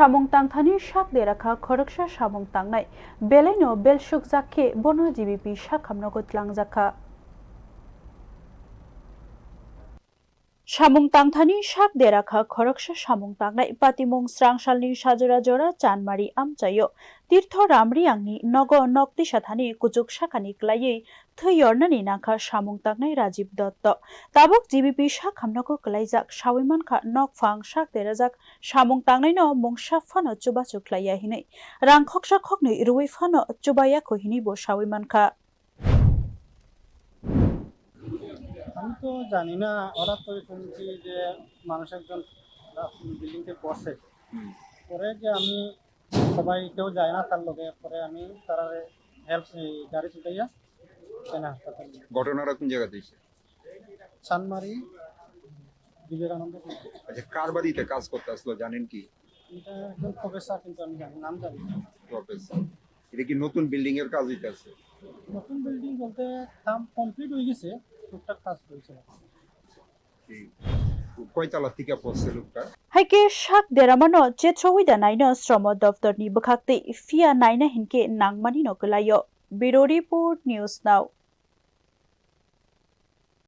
Samung tangthani shak de rakha khoraksha samung tangnai belaino belshuk jakhe bono GBP shakhamno kutlang jakha Samung tangthani shak de rakha khoraksha samung tangnai patimung srangsalni sajora jora chanmari amchayo tirtho ramri angni nogo nokti sathani kujuk shakani klaiye thyornani nakha samung tangnai Rajiv Dotto tabuk GBP shakhamnoko klaijak sawimankha nokphang shak de rajak samung tangnai no mungsa phano chubachu klaiya hinai rangkhoksa khokni ruwi phano chubaya ko hini bo sawimankha আমি তো জানি না হঠাৎ করে শুনছি যে মানুষ একজন বিল্ডিংতে পড়ছে পরে যে আমি সবাই কেউ যায় না তার লগে পরে আমি তারা হেল্প গাড়ি ছুটাইয়া কেনা হাসপাতাল ঘটনাটা কোন জায়গাতে হইছে? চানমারি বিবেকানন্দ। আচ্ছা, কার বাড়িতে কাজ করতে আসলো জানেন কি? এটা একজন প্রফেসর, কিন্তু আমি নাম জানি না। প্রফেসর, এটা কি নতুন বিল্ডিং এর কাজ হইতাছে? নতুন বিল্ডিং বলতে কাম কমপ্লিট হয়ে গেছে, টুকটাক কাজ হয়েছে। কয়তলা থেকে পড়ছে লোকটা? Haike shak deramano chetrowida naino stromo doftorni bukhakti fia naina hinke nangmani no kelayo. Bureau Report News Now.